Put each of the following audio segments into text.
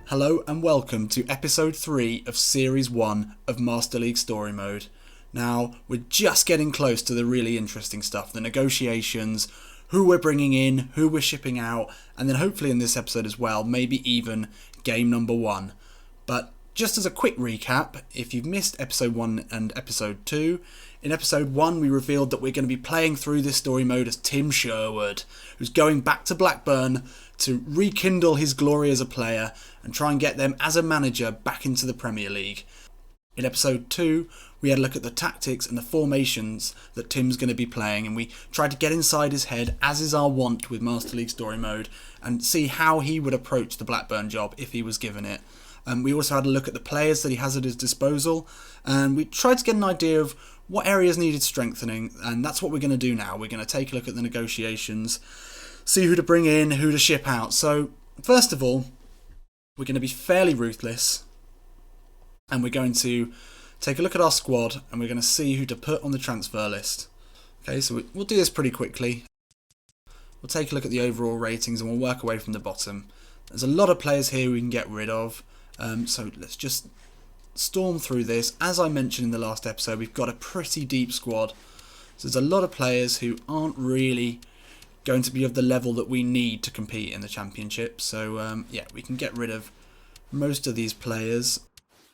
Hello and welcome to episode 3 of series 1 of Master League Story Mode. Now, we're just getting close to the really interesting stuff, the negotiations, who we're bringing in, who we're shipping out, and then hopefully in this episode as well, maybe even game number 1. But just as a quick recap, if you've missed episode 1 and episode 2, in episode 1 we revealed that we're going to be playing through this story mode as Tim Sherwood, who's going back to Blackburn to rekindle his glory as a player and try and get them as a manager back into the Premier League. In episode 2, we had a look at the tactics and the formations that Tim's going to be playing, and we tried to get inside his head, as is our wont with Master League Story Mode, and see how he would approach the Blackburn job if he was given it. We also had a look at the players that he has at his disposal, and we tried to get an idea of what areas needed strengthening, and that's what we're going to do now. We're going to take a look at the negotiations, see who to bring in, who to ship out. So, first of all, we're going to be fairly ruthless, and we're going to take a look at our squad, and we're going to see who to put on the transfer list. Okay, so we'll do this pretty quickly. We'll take a look at the overall ratings, and we'll work away from the bottom. There's a lot of players here we can get rid of, so let's just storm through this. As I mentioned in the last episode, we've got a pretty deep squad. So there's a lot of players who aren't really going to be of the level that we need to compete in the championship. So yeah, we can get rid of most of these players.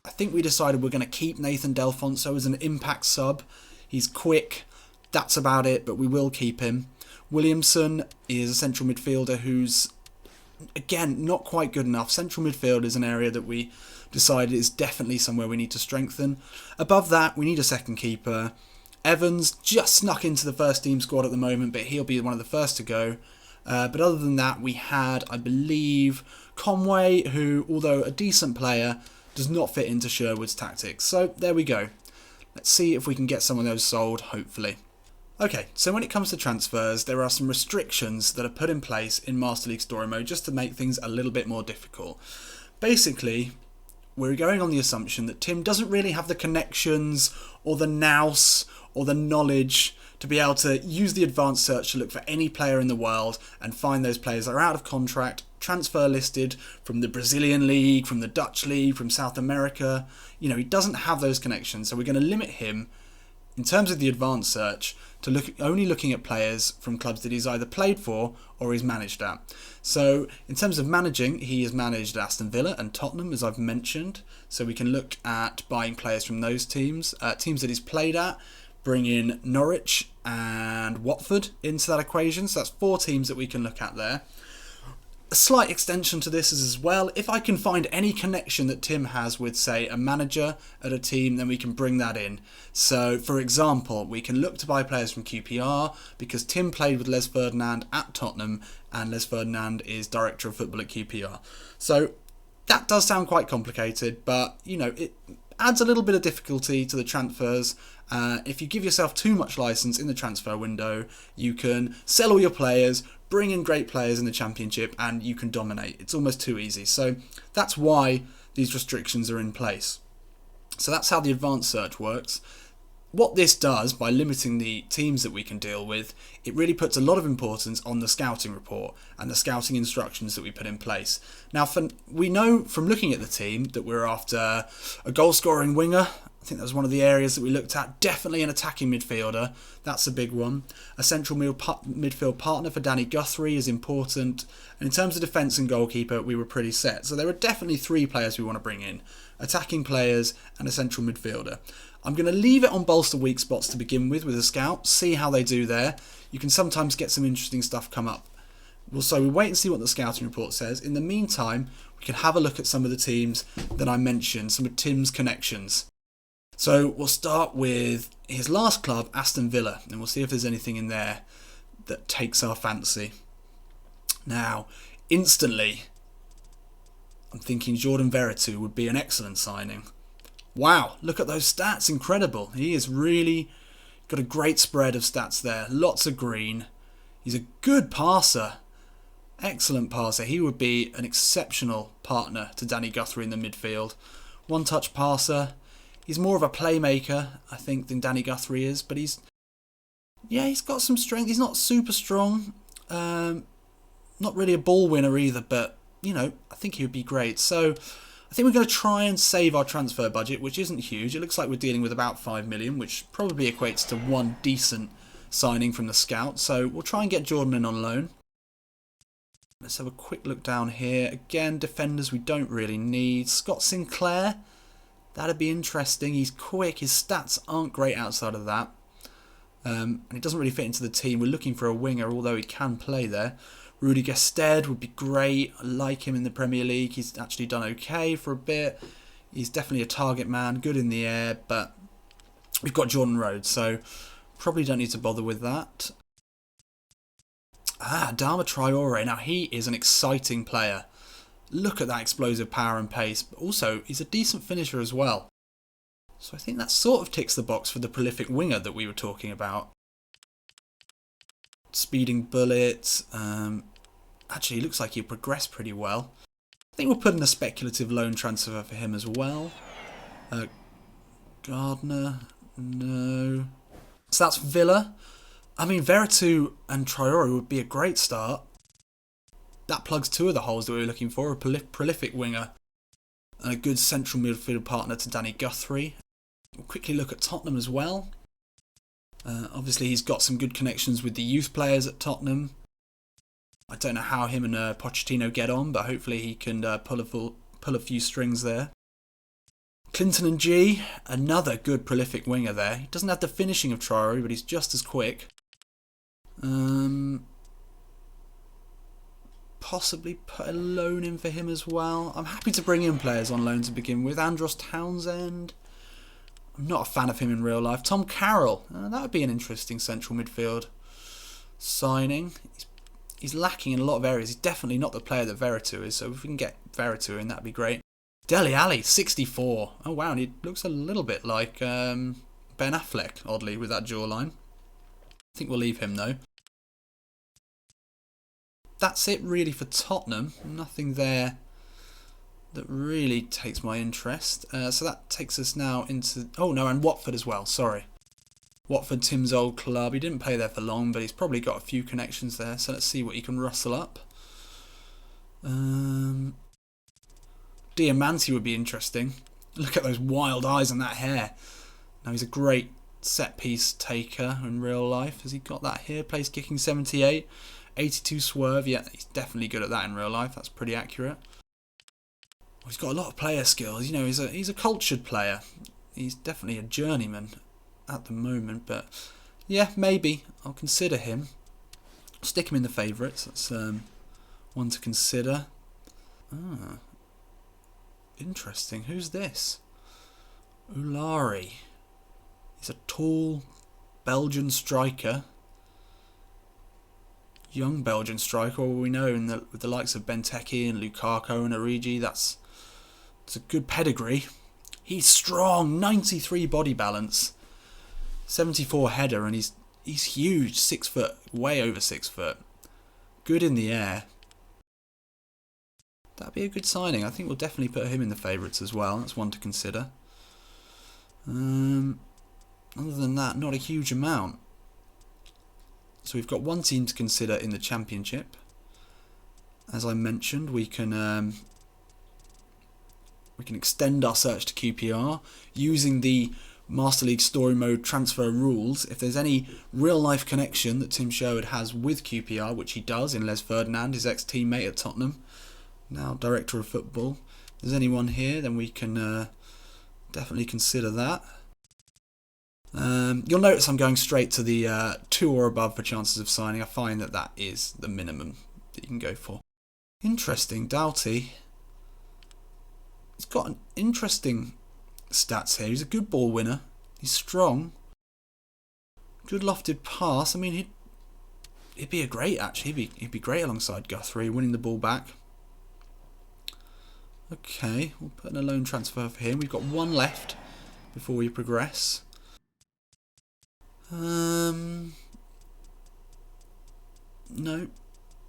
I think we decided we're going to keep Nathan Delfonso as an impact sub. He's quick, that's about it, but we will keep him. Williamson is a central midfielder who's, again, not quite good enough. Central midfield is an area that we decided is definitely somewhere we need to strengthen. Above that, we need a second keeper. Evans just snuck into the first team squad at the moment, but he'll be one of the first to go. But other than that, we had, I believe, Conway, who, although a decent player, does not fit into Sherwood's tactics. So there we go. Let's see if we can get some of those sold, hopefully. Okay, so when it comes to transfers, there are some restrictions that are put in place in Master League Story Mode just to make things a little bit more difficult. Basically, we're going on the assumption that Tim doesn't really have the connections or the nous or the knowledge to be able to use the advanced search to look for any player in the world and find those players that are out of contract, transfer listed from the Brazilian League, from the Dutch League, from South America. You know, he doesn't have those connections, so we're going to limit him in terms of the advanced search to only looking at players from clubs that he's either played for or he's managed at. So in terms of managing, he has managed Aston Villa and Tottenham, as I've mentioned. So we can look at buying players from those teams. Teams that he's played at, bring in Norwich and Watford into that equation. So that's 4 teams that we can look at there. A slight extension to this is as well, if I can find any connection that Tim has with, say, a manager at a team, then we can bring that in. So, for example, we can look to buy players from QPR because Tim played with Les Ferdinand at Tottenham and Les Ferdinand is director of football at QPR. So, that does sound quite complicated, but, you know, it adds a little bit of difficulty to the transfers. If you give yourself too much license in the transfer window, you can sell all your players, bring in great players in the championship, and you can dominate. It's almost too easy. So that's why these restrictions are in place. So that's how the advanced search works. What this does, by limiting the teams that we can deal with, it really puts a lot of importance on the scouting report and the scouting instructions that we put in place. Now, we know from looking at the team that we're after a goal-scoring winger. I think that was one of the areas that we looked at. Definitely an attacking midfielder. That's a big one. A central midfield partner for Danny Guthrie is important. And in terms of defence and goalkeeper, we were pretty set. So there are definitely 3 players we want to bring in. Attacking players and a central midfielder. I'm going to leave it on bolster weak spots to begin with a scout. See how they do there. You can sometimes get some interesting stuff come up. So we wait and see what the scouting report says. In the meantime, we can have a look at some of the teams that I mentioned, some of Tim's connections. So we'll start with his last club, Aston Villa, and we'll see if there's anything in there that takes our fancy. Now, instantly, I'm thinking Jordan Veretout would be an excellent signing. Wow, look at those stats, incredible. He has really got a great spread of stats there, lots of green. He's a good passer, excellent passer. He would be an exceptional partner to Danny Guthrie in the midfield. One-touch passer. He's more of a playmaker, I think, than Danny Guthrie is, but he's got some strength. He's not super strong, not really a ball winner either, but you know, I think he would be great. So I think we're going to try and save our transfer budget, which isn't huge. It looks like we're dealing with about 5 million, which probably equates to one decent signing from the scout. So we'll try and get Jordan in on loan. Let's have a quick look down here. Again, defenders we don't really need. Scott Sinclair, that'd be interesting. He's quick. His stats aren't great outside of that. And he doesn't really fit into the team. We're looking for a winger, although he can play there. Rudy Gestead would be great. I like him in the Premier League. He's actually done okay for a bit. He's definitely a target man, good in the air, but we've got Jordan Rhodes, so probably don't need to bother with that. Adama Traore. Now, he is an exciting player. Look at that explosive power and pace, but also he's a decent finisher as well. So I think that sort of ticks the box for the prolific winger that we were talking about. Speeding bullets. Actually, he looks like he'll progress pretty well. I think we'll put in a speculative loan transfer for him as well. Gardner. No. So that's Villa. I mean, Veretout and Traore would be a great start. That plugs two of the holes that we were looking for. A prolific winger and a good central midfield partner to Danny Guthrie. We'll quickly look at Tottenham as well. Obviously, he's got some good connections with the youth players at Tottenham. I don't know how him and Pochettino get on, but hopefully he can pull a few strings there. Clinton and G, another good prolific winger there. He doesn't have the finishing of Traore, but he's just as quick. Possibly put a loan in for him as well. I'm happy to bring in players on loan to begin with. Andros Townsend. I'm not a fan of him in real life. Tom Carroll. That would be an interesting central midfield signing. He's lacking in a lot of areas. He's definitely not the player that Veretout is, so if we can get Veretout in, that'd be great. Dele Alli, 64. Oh wow, and he looks a little bit like Ben Affleck, oddly, with that jawline. I think we'll leave him though. That's it really for Tottenham. Nothing there that really takes my interest. So that takes us now into... Oh no, and Watford as well, sorry. Watford, Tim's old club. He didn't play there for long, but he's probably got a few connections there. So let's see what he can rustle up. Diamanti would be interesting. Look at those wild eyes and that hair. Now he's a great set piece taker in real life. Has he got that here? Place kicking 78. 82 swerve. Yeah, he's definitely good at that in real life. That's pretty accurate. He's got a lot of player skills. You know, he's a cultured player. He's definitely a journeyman at the moment, but yeah, maybe I'll consider him. I'll stick him in the favourites. That's one to consider. Interesting. Who's this? Ulari. He's a tall Belgian striker. Young Belgian striker, we know with the likes of Benteke and Lukaku and Origi, it's a good pedigree. He's strong, 93 body balance, 74 header, and he's huge, 6 foot, way over 6 foot. Good in the air. That'd be a good signing. I think we'll definitely put him in the favourites as well. That's one to consider. Other than that, not a huge amount. So we've got one team to consider in the Championship. As I mentioned, we can extend our search to QPR using the Master League Story Mode transfer rules. If there's any real-life connection that Tim Sherwood has with QPR, which he does in Les Ferdinand, his ex-teammate at Tottenham, now Director of Football. If there's anyone here, then we can definitely consider that. You'll notice I'm going straight to the 2 or above for chances of signing. I find that is the minimum that you can go for. Interesting, Doughty. He's got an interesting stats here. He's a good ball winner. He's strong. Good lofted pass. I mean, he'd be a great, actually. He'd be great alongside Guthrie, winning the ball back. Okay, we'll put in a loan transfer for him. We've got one left before we progress. No,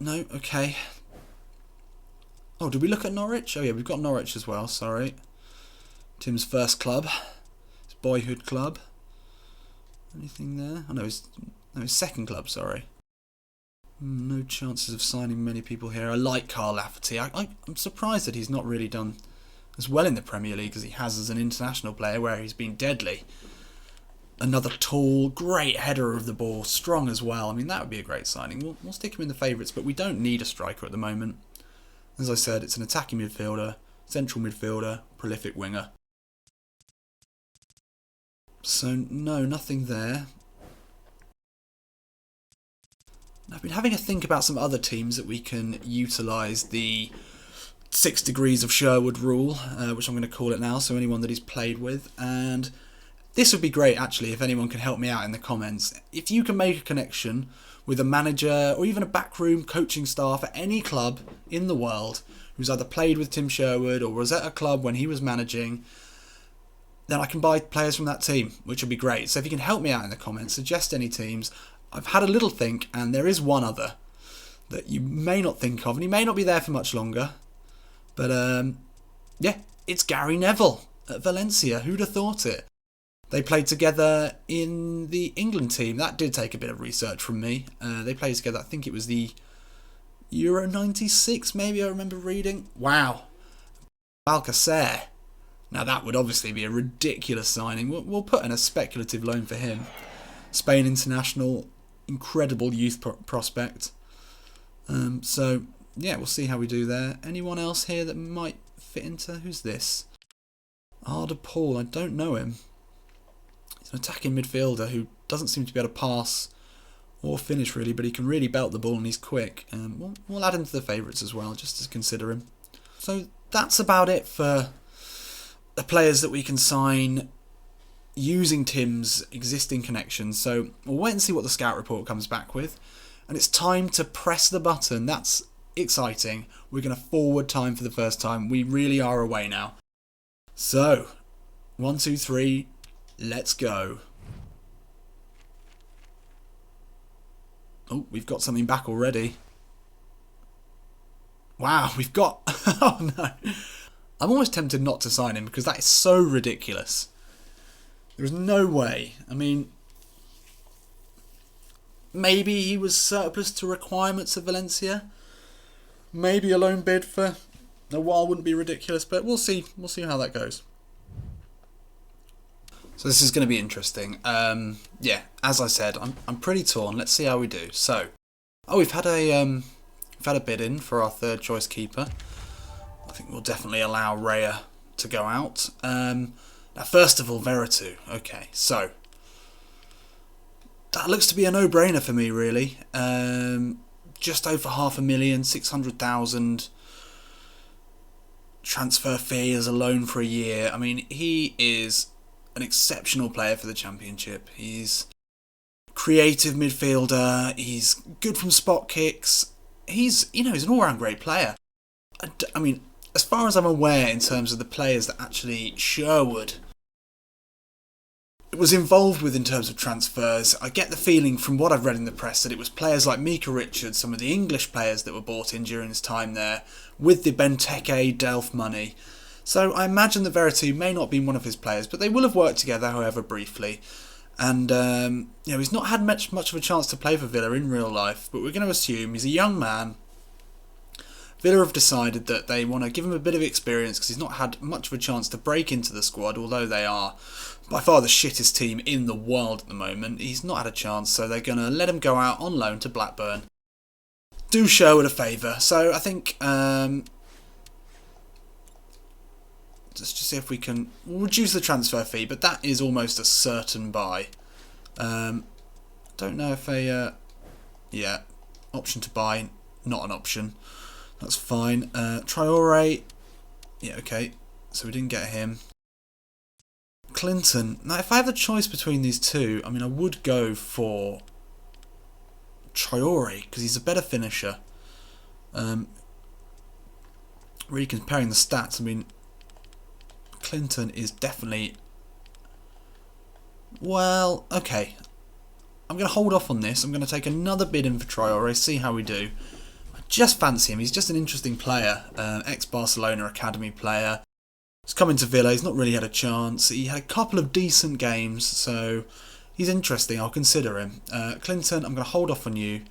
okay. Oh, did we look at Norwich? Oh yeah, we've got Norwich as well, sorry. Tim's first club. His boyhood club. Anything there? Oh no, his second club, sorry. No chances of signing many people here. I like Carl Lafferty. I'm surprised that he's not really done as well in the Premier League as he has as an international player, where he's been deadly. Another tall, great header of the ball, strong as well. I mean, that would be a great signing. We'll stick him in the favourites, but we don't need a striker at the moment. As I said, it's an attacking midfielder, central midfielder, prolific winger. So, no, nothing there. I've been having a think about some other teams that we can utilise the 6 degrees of Sherwood rule, which I'm going to call it now, so anyone that he's played with. And this would be great, actually, if anyone can help me out in the comments. If you can make a connection with a manager or even a backroom coaching staff at any club in the world who's either played with Tim Sherwood or was at a club when he was managing, then I can buy players from that team, which would be great. So if you can help me out in the comments, suggest any teams. I've had a little think, and there is one other that you may not think of, and he may not be there for much longer. But, yeah, it's Gary Neville at Valencia. Who'd have thought it? They played together in the England team. That did take a bit of research from me. They played together, I think it was the Euro 96, maybe I remember reading. Wow. Alcacer. Now that would obviously be a ridiculous signing. We'll put in a speculative loan for him. Spain international, incredible youth prospect. So, yeah, we'll see how we do there. Anyone else here that might fit into? Who's this? Arda Paul, I don't know him. He's an attacking midfielder who doesn't seem to be able to pass or finish really, but he can really belt the ball and he's quick. We'll add him to the favourites as well, just to consider him. So that's about it for the players that we can sign using Tim's existing connections. So we'll wait and see what the scout report comes back with. And it's time to press the button. That's exciting. We're going to forward time for the first time. We really are away now. So, 1, 2, 3, let's go. Oh, we've got something back already. Wow, we've got... Oh no. I'm almost tempted not to sign him because that is so ridiculous. There's no way. I mean, maybe he was surplus to requirements of Valencia. Maybe a loan bid for a while wouldn't be ridiculous, but we'll see. We'll see how that goes. So this is going to be interesting. Yeah, as I said, I'm pretty torn. Let's see how we do. So, we've had a bid in for our third choice keeper. I think we'll definitely allow Raya to go out. Now, first of all, Veretout. Okay, so that looks to be a no-brainer for me, really. Just over 500,000, 600,000 transfer fee as a loan for a year. I mean, he is an exceptional player for the Championship. He's creative midfielder. He's good from spot kicks. He's an all-round great player. I mean, as far as I'm aware, in terms of the players that actually Sherwood was involved with in terms of transfers, I get the feeling from what I've read in the press that it was players like Mika Richards, some of the English players that were bought in during his time there, with the Benteke Delft money. So I imagine that Veretout may not have been one of his players, but they will have worked together, however, briefly. And, he's not had much of a chance to play for Villa in real life, but we're going to assume he's a young man. Villa have decided that they want to give him a bit of experience because he's not had much of a chance to break into the squad, although they are by far the shittest team in the world at the moment. He's not had a chance, so they're going to let him go out on loan to Blackburn. Do Sherwood a favour. So I think, let's just see if we can reduce the transfer fee, but that is almost a certain buy. Don't know if option to buy, not an option. That's fine. Traore, yeah, okay. So we didn't get him. Clinton. Now, if I have the choice between these two, I mean, I would go for Traore because he's a better finisher. Really comparing the stats, I mean, Clinton is definitely... Well, okay. I'm going to hold off on this. I'm going to take another bid in for Traore, see how we do. Just fancy him. He's just an interesting player. Ex-Barcelona academy player. He's come into Villa. He's not really had a chance. He had a couple of decent games, so he's interesting. I'll consider him. Clinton, I'm going to hold off on you.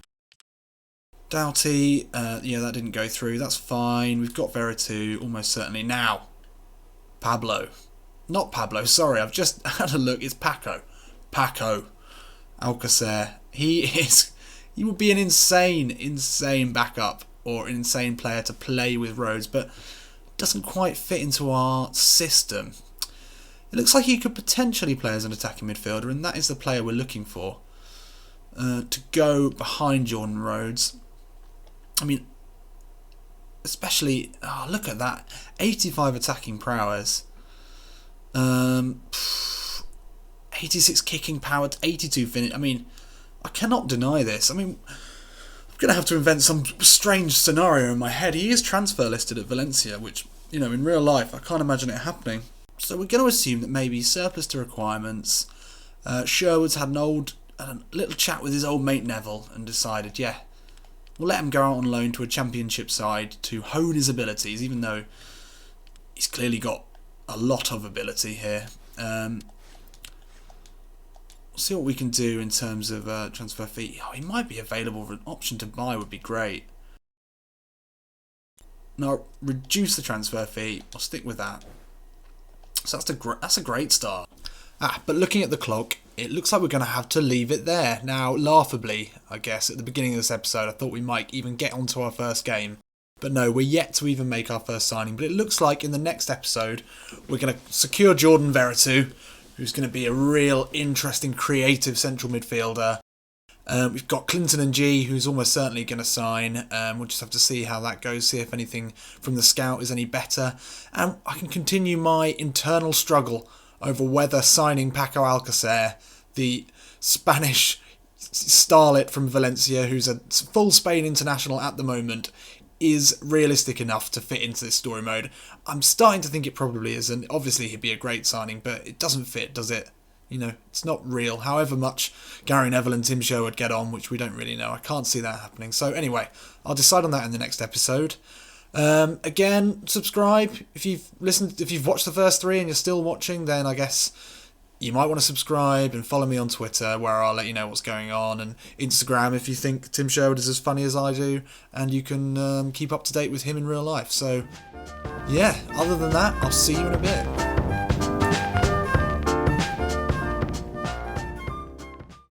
Doughty, yeah, that didn't go through. That's fine. We've got Veretout, almost certainly. Now, Pablo. Not Pablo, sorry. I've just had a look. It's Paco. Paco Alcacer. He would be an insane backup or an insane player to play with Rhodes, but doesn't quite fit into our system. It looks like he could potentially play as an attacking midfielder, and that is the player we're looking for to go behind Jordan Rhodes. I mean, especially, look at that, 85 attacking prowess, 86 kicking power, 82 finish. I mean, I cannot deny this. I mean, I'm going to have to invent some strange scenario in my head. He is transfer listed at Valencia, which, you know, in real life, I can't imagine it happening. So we're going to assume that maybe surplus to requirements. Sherwood's had a little chat with his old mate Neville and decided, yeah, we'll let him go out on loan to a championship side to hone his abilities, even though he's clearly got a lot of ability here. We'll see what we can do in terms of transfer fee. Oh, he might be available for an option to buy, would be great. Now, reduce the transfer fee. I'll stick with that. So that's a great start. But looking at the clock, it looks like we're going to have to leave it there. Now, laughably, I guess, at the beginning of this episode, I thought we might even get onto our first game. But no, we're yet to even make our first signing. But it looks like in the next episode, we're going to secure Jordan Veretout, who's going to be a real interesting, creative central midfielder. We've got Clinton and G, who's almost certainly going to sign. We'll just have to see how that goes, see if anything from the scout is any better. And I can continue my internal struggle over whether signing Paco Alcacer, the Spanish starlet from Valencia, who's a full Spain international at the moment, is realistic enough to fit into this story mode. I'm starting to think it probably is, and obviously he'd be a great signing, but it doesn't fit, does it? You know, it's not real. However much Gary Neville and Tim Sherwood get on, which we don't really know. I can't see that happening. So anyway, I'll decide on that in the next episode. Again, subscribe. If you've watched the first three and you're still watching, then I guess you might want to subscribe and follow me on Twitter, where I'll let you know what's going on, and Instagram if you think Tim Sherwood is as funny as I do, and you can keep up to date with him in real life. So yeah, other than that, I'll see you in a bit.